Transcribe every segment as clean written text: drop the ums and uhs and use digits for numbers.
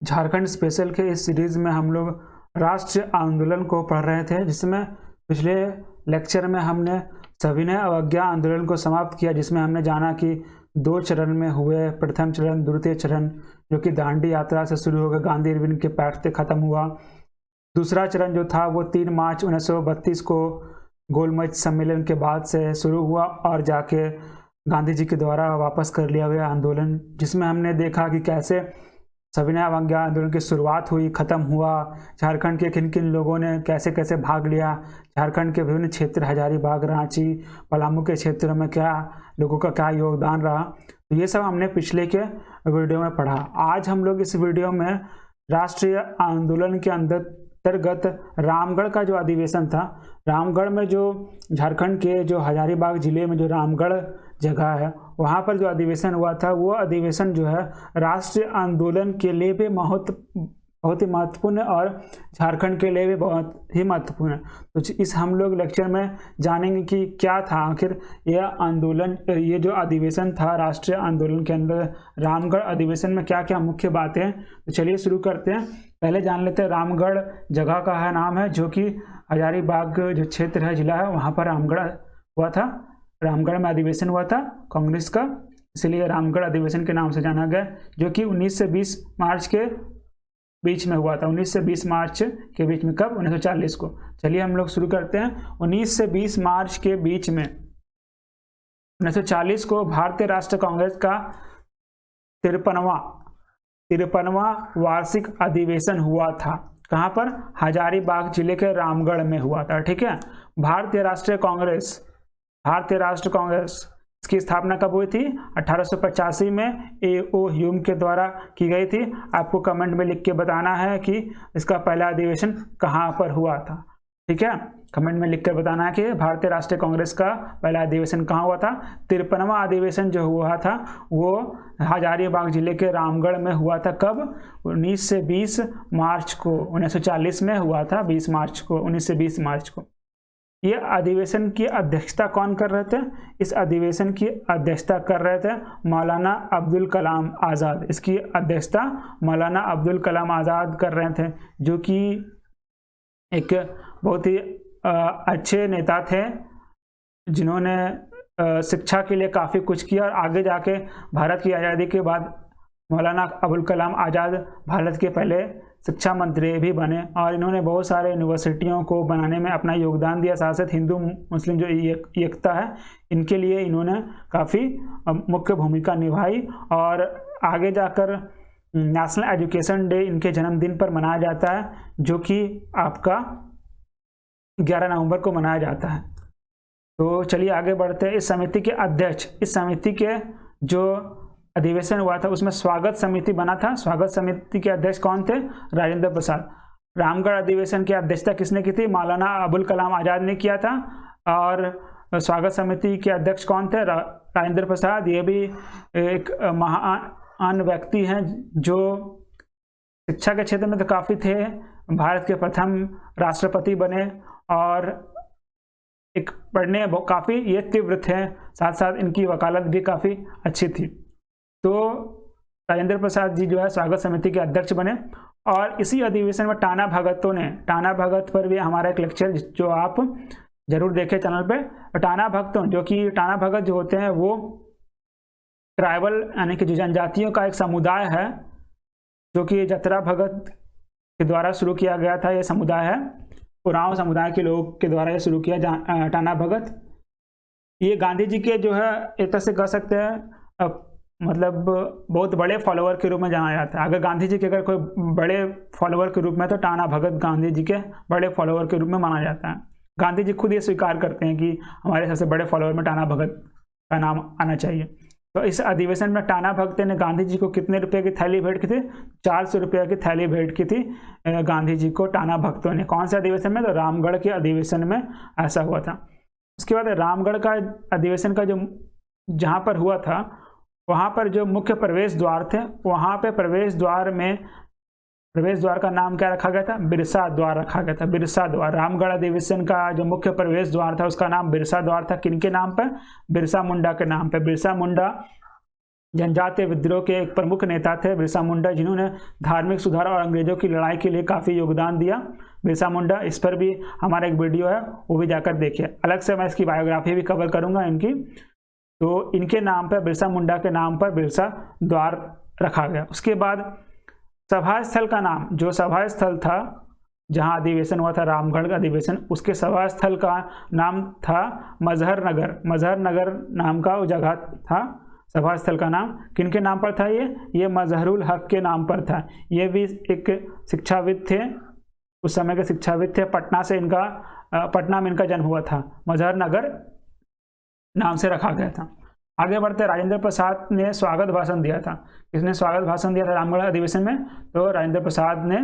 Jharkhand special के इस series में हम लोग राष्ट्रीय आंदोलन को पढ़ रहे थे, जिसमें पिछले लेक्चर में हमने सविनय अवज्ञा आंदोलन को समाप्त किया, जिसमें हमने जाना कि 2 चरण में हुए। प्रथम चरण, द्वितीय चरण जो कि दांडी यात्रा से शुरू होकर गांधी इरविन के पैक्ट से ख़त्म हुआ। दूसरा चरण जो था वो 3 मार्च 1932 को गोलमेज सम्मेलन के बाद से शुरू हुआ और जाके गांधी जी के द्वारा वापस कर लिया गया आंदोलन, जिसमें हमने देखा कि कैसे सविनय अवज्ञा आंदोलन की शुरुआत हुई, ख़त्म हुआ, झारखंड के किन किन लोगों ने कैसे कैसे भाग लिया, झारखंड के विभिन्न क्षेत्र हजारीबाग, रांची, पलामू के क्षेत्र में क्या लोगों का क्या योगदान रहा। तो ये सब हमने पिछले के वीडियो में पढ़ा। आज हम लोग इस वीडियो में राष्ट्रीय आंदोलन के अंतर्गत रामगढ़ का जो अधिवेशन था, रामगढ़ में जो झारखंड के जो हजारीबाग जिले में जो रामगढ़ जगह है, वहाँ पर जो अधिवेशन हुआ था, वो अधिवेशन जो है राष्ट्रीय आंदोलन के लिए भी बहुत ही महत्वपूर्ण और झारखंड के लिए भी बहुत ही महत्वपूर्ण है। तो इस हम लोग लेक्चर में जानेंगे कि क्या था आखिर यह आंदोलन, ये जो अधिवेशन था राष्ट्रीय आंदोलन के अंदर रामगढ़ अधिवेशन में क्या क्या मुख्य बातें हैं। तो चलिए शुरू करते हैं। पहले जान लेते हैं रामगढ़ जगह का है नाम है, जो कि हजारीबाग जो क्षेत्र है, जिला है, वहाँ पर रामगढ़ हुआ था। रामगढ़ में अधिवेशन हुआ था कांग्रेस का, इसलिए रामगढ़ अधिवेशन के नाम से जाना गया, जो कि 19 से 20 मार्च के बीच में हुआ था। 19 से 20 मार्च के बीच में, कब? 1940 को। चलिए हम लोग शुरू करते हैं। 19 से 20 मार्च के बीच में 1940 को भारतीय राष्ट्रीय कांग्रेस का 53वां वार्षिक अधिवेशन हुआ था। कहाँ पर? हजारीबाग जिले के रामगढ़ में हुआ था। ठीक है। भारतीय राष्ट्रीय कांग्रेस इसकी स्थापना कब हुई थी? 1885 में A.O. ह्यूम के द्वारा की गई थी। आपको कमेंट में लिख के बताना है कि इसका पहला अधिवेशन कहाँ पर हुआ था। ठीक है, कमेंट में लिख कर बताना है कि भारतीय राष्ट्रीय कांग्रेस का पहला अधिवेशन कहाँ हुआ था। 53वां अधिवेशन जो हुआ था वो हजारीबाग जिले के रामगढ़ में हुआ था। कब? 19 से 20 मार्च को। 1940 में हुआ था 19 से 20 मार्च को। ये अधिवेशन की अध्यक्षता कौन कर रहे थे? इस अधिवेशन की अध्यक्षता कर रहे थे मौलाना अब्दुल कलाम आज़ाद। इसकी अध्यक्षता मौलाना अब्दुल कलाम आज़ाद कर रहे थे, जो कि एक बहुत ही अच्छे नेता थे, जिन्होंने शिक्षा के लिए काफ़ी कुछ किया और आगे जाके भारत की आज़ादी के बाद मौलाना अबुल कलाम आज़ाद भारत के पहले शिक्षा मंत्री भी बने और इन्होंने बहुत सारे यूनिवर्सिटियों को बनाने में अपना योगदान दिया। साथ साथ हिंदू मुस्लिम जो एकता है, इनके लिए इन्होंने काफ़ी मुख्य भूमिका निभाई और आगे जाकर नेशनल एजुकेशन डे इनके जन्मदिन पर मनाया जाता है, जो कि आपका 11 नवंबर को मनाया जाता है। तो चलिए आगे बढ़ते हैं। इस समिति के अध्यक्ष, इस समिति के जो अधिवेशन हुआ था उसमें स्वागत समिति बना था। स्वागत समिति के अध्यक्ष कौन थे? राजेंद्र प्रसाद। रामगढ़ अधिवेशन की अध्यक्षता किसने की थी? मौलाना अबुल कलाम आज़ाद ने किया था। और स्वागत समिति के अध्यक्ष कौन थे? राजेंद्र प्रसाद। ये भी एक महान व्यक्ति हैं जो शिक्षा के क्षेत्र में तो काफ़ी थे, भारत के प्रथम राष्ट्रपति बने और एक पढ़ने काफ़ी ये तीव्र थे, साथ साथ इनकी वकालत भी काफ़ी अच्छी थी। तो राजेंद्र प्रसाद जी जो है स्वागत समिति के अध्यक्ष बने। और इसी अधिवेशन में टाना भगत पर भी हमारा एक लेक्चर जो आप जरूर देखें चैनल पे। टाना भगत जो होते हैं वो ट्राइबल यानी कि जो जनजातियों का एक समुदाय है, जो कि जतरा भगत के द्वारा शुरू किया गया था। ये समुदाय है, उरांव समुदाय के लोगों के द्वारा ये शुरू किया टाना भगत। ये गांधी जी के जो है एक तरह से कह सकते हैं मतलब बहुत बड़े फॉलोअर के रूप में जाना जाता है। अगर गांधी जी के अगर कोई बड़े फॉलोअर के रूप में, तो टाना भगत गांधी जी के बड़े फॉलोअर के रूप में माना जाता है। गांधी जी खुद ये स्वीकार करते हैं कि हमारे सबसे बड़े फॉलोअर में टाना भगत का नाम आना चाहिए। तो इस अधिवेशन में टाना भगत ने गांधी जी को कितने रुपए की थैली भेंट की थी? 400 रुपये की थैली भेंट की थी गांधी जी को टाना भगतों ने। कौन से अधिवेशन में? तो रामगढ़ के अधिवेशन में ऐसा हुआ था। उसके बाद रामगढ़ का अधिवेशन का जो जहाँ पर हुआ था, वहाँ पर जो मुख्य प्रवेश द्वार थे, वहाँ पे प्रवेश द्वार का नाम क्या रखा गया था? बिरसा द्वार रखा गया था। बिरसा द्वार। रामगढ़ अधिवेशन का जो मुख्य प्रवेश द्वार था उसका नाम बिरसा द्वार था। किनके नाम पर? बिरसा मुंडा के नाम पे। बिरसा मुंडा जनजातीय विद्रोह के एक प्रमुख नेता थे बिरसा मुंडा, जिन्होंने धार्मिक सुधार और अंग्रेजों की लड़ाई के लिए काफ़ी योगदान दिया। बिरसा मुंडा, इस पर भी हमारा एक वीडियो है, वो भी जाकर देखिए। अलग से मैं इसकी बायोग्राफी भी कवर करूंगा इनकी। तो इनके नाम पर, बिरसा मुंडा के नाम पर बिरसा द्वार रखा गया। उसके बाद सभा स्थल का नाम, जो सभा स्थल था जहाँ अधिवेशन हुआ था, रामगढ़ का अधिवेशन, उसके सभा स्थल का नाम था मजहर नगर। मजहर नगर नाम का वो जगह था। सभा स्थल का नाम किनके नाम पर था? ये मजहरुल हक के नाम पर था। ये भी एक शिक्षाविद थे, उस समय के शिक्षाविद थे। पटना में इनका जन्म हुआ था। मजहर नगर नाम से रखा गया था। आगे बढ़ते, राजेंद्र प्रसाद ने स्वागत भाषण दिया था। किसने स्वागत भाषण दिया था रामगढ़ अधिवेशन में? तो राजेंद्र प्रसाद ने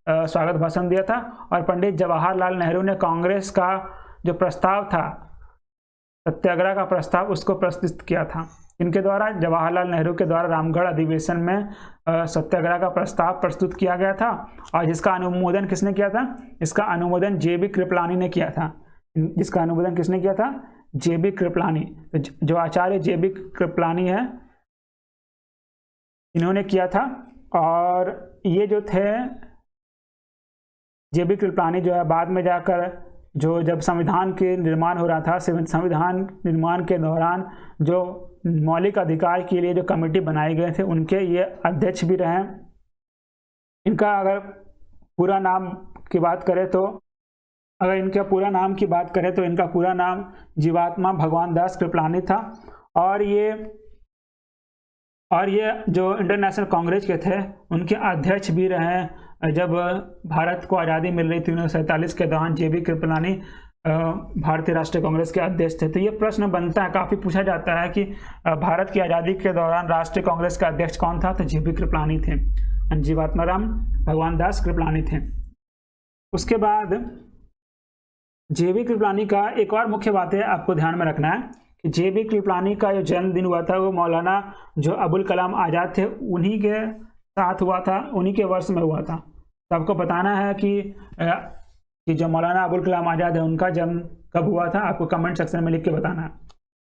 स्वागत भाषण दिया था। और पंडित जवाहरलाल नेहरू ने कांग्रेस का जो प्रस्ताव था, सत्याग्रह का प्रस्ताव, उसको प्रस्तुत किया था। इनके द्वारा, जवाहरलाल नेहरू के द्वारा रामगढ़ अधिवेशन में सत्याग्रह का प्रस्ताव प्रस्तुत किया गया था। और जिसका अनुमोदन किसने किया था? इसका अनुमोदन जे.बी. कृपलानी ने किया था। जिसका अनुमोदन किसने किया था? जे.बी. कृपलानी। तो जो आचार्य जे.बी. कृपलानी है, इन्होंने किया था। और ये जो थे जे.बी. कृपलानी, जो है बाद में जाकर जब संविधान के निर्माण हो रहा था, संविधान निर्माण के दौरान जो मौलिक अधिकार के लिए जो कमेटी बनाए गए थे, उनके ये अध्यक्ष भी रहे। इनका अगर पूरा नाम की बात करें तो इनका पूरा नाम जीवात्मा भगवान दास कृपलानी था। और ये जो इंटरनेशनल कांग्रेस के थे, उनके अध्यक्ष भी रहे। जब भारत को आज़ादी मिल रही थी 1947 के दौरान, जे.बी. कृपलानी भारतीय राष्ट्रीय कांग्रेस के अध्यक्ष थे। तो ये प्रश्न बनता है, काफ़ी पूछा जाता है कि भारत की आज़ादी के दौरान राष्ट्रीय कांग्रेस का अध्यक्ष कौन था? तो जे.बी. कृपलानी थे। जीवात्माराम भगवान दास कृपलानी थे। उसके बाद जे.बी. कृपलानी का एक और मुख्य बात है, आपको ध्यान में रखना है कि जे.बी. कृपलानी का जो जन्मदिन हुआ था, वो मौलाना जो अबुल कलाम आज़ाद थे, उन्हीं के साथ हुआ था, उन्हीं के वर्ष में हुआ था। तो आपको बताना है कि जो मौलाना अबुल कलाम आज़ाद है, उनका जन्म कब हुआ था, आपको कमेंट सेक्शन में लिख के बताना है।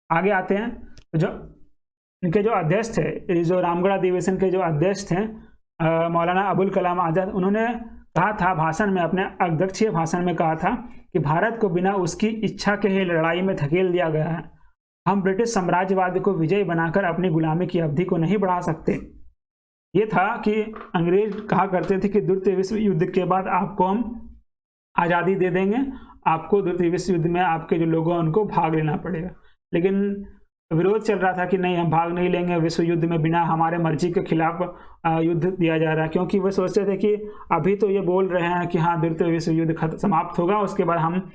आगे आते हैं, तो जो इनके जो अध्यक्ष थे, जो रामगढ़ अधिवेशन के जो अध्यक्ष थे मौलाना अबुल कलाम आज़ाद, उन्होंने कहा था भाषण में, अपने अध्यक्षीय भाषण में कहा था कि भारत को बिना उसकी इच्छा के ही लड़ाई में धकेल दिया गया है। हम ब्रिटिश साम्राज्यवाद को विजयी बनाकर अपनी गुलामी की अवधि को नहीं बढ़ा सकते। ये था कि अंग्रेज कहा करते थे कि द्वितीय विश्व युद्ध के बाद आपको हम आज़ादी दे देंगे, आपको द्वितीय विश्व युद्ध में आपके जो लोग हैं उनको भाग लेना पड़ेगा। लेकिन विरोध चल रहा था कि नहीं, हम भाग नहीं लेंगे, विश्व युद्ध में बिना हमारे मर्जी के खिलाफ युद्ध दिया जा रहा है। क्योंकि वे सोचते थे कि अभी तो ये बोल रहे हैं कि हाँ द्वितीय विश्व युद्ध समाप्त होगा, उसके बाद हम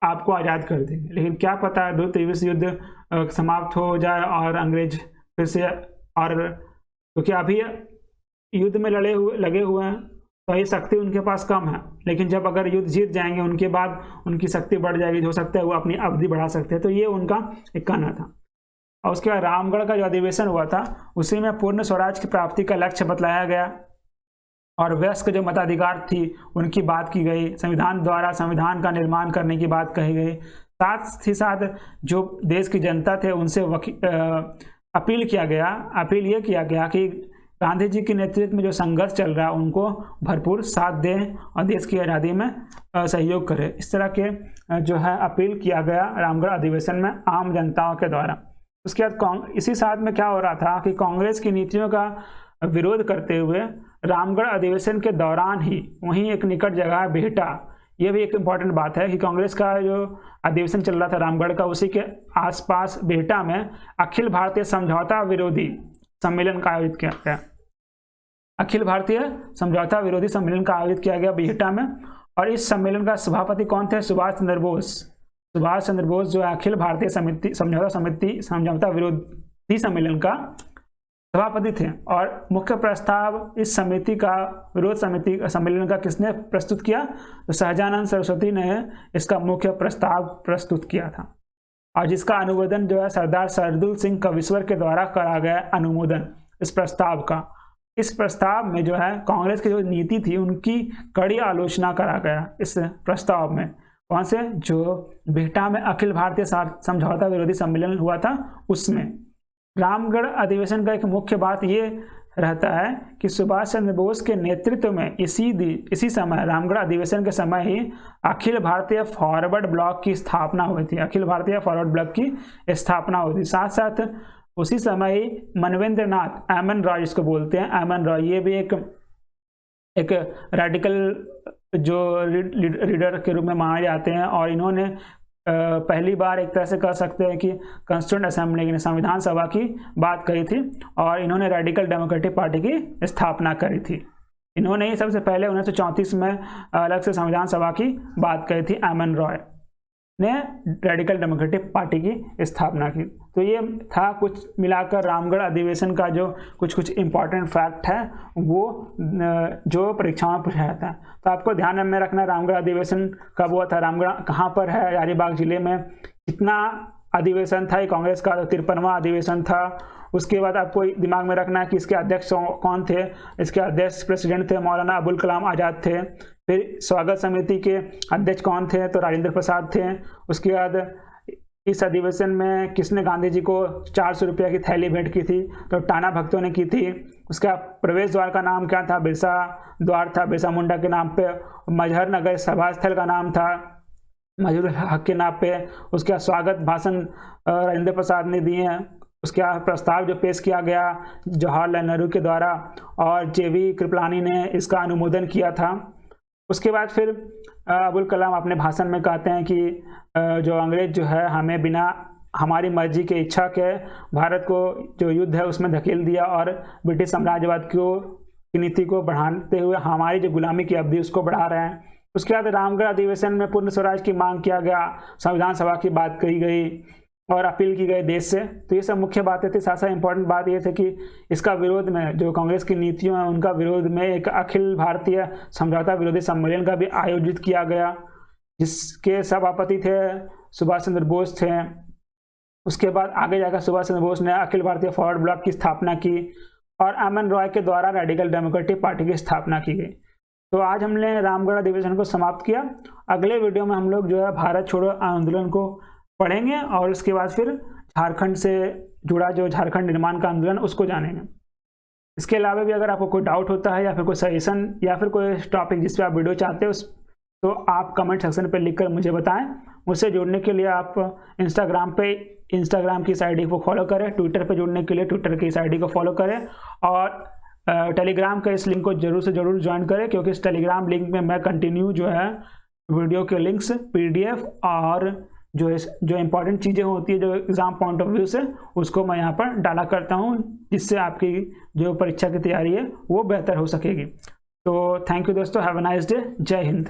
आपको आज़ाद कर देंगे। लेकिन क्या पता द्वितीय विश्व युद्ध समाप्त हो जाए और अंग्रेज फिर से, और क्योंकि अभी युद्ध में लगे हुए हैं, तो ये शक्ति उनके पास कम है। लेकिन जब अगर युद्ध जीत जाएंगे, उनके बाद उनकी शक्ति बढ़ जाएगी, हो सकता है वो अपनी अवधि बढ़ा सकते हैं। तो ये उनका एक कहना था। और उसके बाद रामगढ़ का जो अधिवेशन हुआ था, उसी में पूर्ण स्वराज की प्राप्ति का लक्ष्य बतलाया गया और वयस्क जो मताधिकार थी उनकी बात की गई। संविधान द्वारा संविधान का निर्माण करने की बात कही गई। साथ ही साथ जो देश की जनता थे उनसे अपील ये किया गया कि गांधी जी के नेतृत्व में जो संघर्ष चल रहा है उनको भरपूर साथ दें और देश की आज़ादी में सहयोग करें। इस तरह के जो है अपील किया गया रामगढ़ अधिवेशन में आम जनताओं के द्वारा। उसके बाद इसी साथ में क्या हो रहा था कि कांग्रेस की नीतियों का विरोध करते हुए रामगढ़ अधिवेशन के दौरान ही वहीं एक निकट जगह है बिहटा, ये भी एक इम्पॉर्टेंट बात है कि कांग्रेस का जो अधिवेशन चल रहा था रामगढ़ का, उसी के आसपास बिहटा में अखिल भारतीय समझौता विरोधी सम्मेलन का आयोजित किया गया। अखिल भारतीय समझौता विरोधी सम्मेलन का आयोजित किया गया बिहटा में। और इस सम्मेलन का सभापति कौन थे? सुभाष चंद्र बोस। सुभाष चंद्र बोस जो है अखिल भारतीय समझौता विरोधी सम्मेलन का सभापति थे। और मुख्य प्रस्ताव इस समिति का, विरोध समिति सम्मेलन का किसने प्रस्तुत किया? तो सहजानंद सरस्वती ने इसका मुख्य प्रस्ताव प्रस्तुत किया था। और जिसका अनुमोदन जो है सरदार सरदुल सिंह कविश्वर के द्वारा करा गया अनुमोदन इस प्रस्ताव का। इस प्रस्ताव में जो है कांग्रेस की जो नीति थी उनकी कड़ी आलोचना करा गया इस प्रस्ताव में। कौन से? जो बिहटा में अखिल भारतीय समझौता विरोधी सम्मेलन हुआ था उसमें। रामगढ़ अधिवेशन का एक मुख्य बात ये रहता है कि सुभाष चंद्र बोस के नेतृत्व में इसी समय रामगढ़ अधिवेशन के समय ही अखिल भारतीय फॉरवर्ड ब्लॉक की स्थापना हुई थी। अखिल भारतीय फॉरवर्ड ब्लॉक की स्थापना हुई थी। साथ साथ उसी समय ही मनवेंद्र नाथ एमएन रॉय, जिसको बोलते हैं एमएन रॉय, ये भी एक रेडिकल जो लीडर के रूप में माने जाते हैं, और इन्होंने पहली बार एक तरह से कह सकते हैं कि कॉन्स्टिट्यूएंट असेंबली की संविधान सभा की बात कही थी, और इन्होंने रेडिकल डेमोक्रेटिक पार्टी की स्थापना करी थी। इन्होंने ही सबसे पहले 1934 में अलग से संविधान सभा की बात कही थी। एमएन रॉय ने रेडिकल डेमोक्रेटिक पार्टी की स्थापना की। तो ये था कुछ मिलाकर रामगढ़ अधिवेशन का जो कुछ इंपॉर्टेंट फैक्ट है वो जो परीक्षाओं में पूछा जाता है। तो आपको ध्यान में रखना, रामगढ़ अधिवेशन कब हुआ था, रामगढ़ कहाँ पर है, हजारीबाग जिले में, कितना अधिवेशन था, ये कांग्रेस का 53वां अधिवेशन था। उसके बाद आपको दिमाग में रखना है कि इसके अध्यक्ष कौन थे। इसके अध्यक्ष प्रेसिडेंट थे मौलाना अबुल कलाम आज़ाद थे। फिर स्वागत समिति के अध्यक्ष कौन थे, तो राजेंद्र प्रसाद थे। उसके बाद इस अधिवेशन में किसने गांधी जी को 400 रुपये की थैली भेंट की थी, तो टाना भगतों ने की थी। उसका प्रवेश द्वार का नाम क्या था, बिरसा द्वार था, बिरसा मुंडा के नाम पे। मजहर नगर सभा स्थल का नाम था मजहर हक के नाम पे। उसका स्वागत भाषण राजेंद्र प्रसाद ने दिए हैं। उसका प्रस्ताव जो पेश किया गया जवाहरलाल नेहरू के द्वारा, और जेवी कृपलानी ने इसका अनुमोदन किया था। उसके बाद फिर अबुल कलाम अपने भाषण में कहते हैं कि जो अंग्रेज जो है हमें बिना हमारी मर्जी के इच्छा के भारत को जो युद्ध है उसमें धकेल दिया, और ब्रिटिश साम्राज्यवाद की नीति को बढ़ाते हुए हमारी जो गुलामी की अवधि उसको बढ़ा रहे हैं। उसके बाद रामगढ़ अधिवेशन में पूर्ण स्वराज की मांग किया गया, संविधान सभा की बात कही गई और अपील की गई देश से। तो ये सब मुख्य बातें थी। साथ साथ इंपॉर्टेंट बात ये थी कि इसका विरोध में जो कांग्रेस की नीतियों हैं उनका विरोध में एक अखिल भारतीय समझौता विरोधी सम्मेलन का भी आयोजित किया गया, जिसके सभापति थे सुभाष चंद्र बोस थे। उसके बाद आगे जाकर सुभाष चंद्र बोस ने अखिल भारतीय फॉरवर्ड ब्लॉक की स्थापना की, और एमएन रॉय के द्वारा रेडिकल डेमोक्रेटिक पार्टी की स्थापना की गई। तो आज हमने रामगढ़ अधिवेशन को समाप्त किया। अगले वीडियो में हम लोग जो है भारत छोड़ो आंदोलन को पढ़ेंगे, और उसके बाद फिर झारखंड से जुड़ा जो झारखंड निर्माण का आंदोलन उसको जानेंगे। इसके अलावा भी अगर आपको कोई डाउट होता है या फिर कोई सजेशन या फिर कोई टॉपिक जिस पे आप वीडियो चाहते हो तो आप कमेंट सेक्शन पे लिखकर मुझे बताएं। मुझसे जुड़ने के लिए आप इंस्टाग्राम की इस आईडी को फॉलो करें, ट्विटर पे जुड़ने के लिए ट्विटर की इस आईडी को फॉलो करें, और टेलीग्राम का इस लिंक को जरूर से जरूर ज्वाइन करें, क्योंकि इस टेलीग्राम लिंक में मैं कंटिन्यू जो है वीडियो के लिंक्स, पीडीएफ और जो इंपॉर्टेंट चीज़ें होती है जो एग्ज़ाम पॉइंट ऑफ व्यू से, उसको मैं यहाँ पर डाला करता हूँ, जिससे आपकी जो परीक्षा की तैयारी है वो बेहतर हो सकेगी। तो थैंक यू दोस्तों, हैव अ नाइस डे, जय हिंद।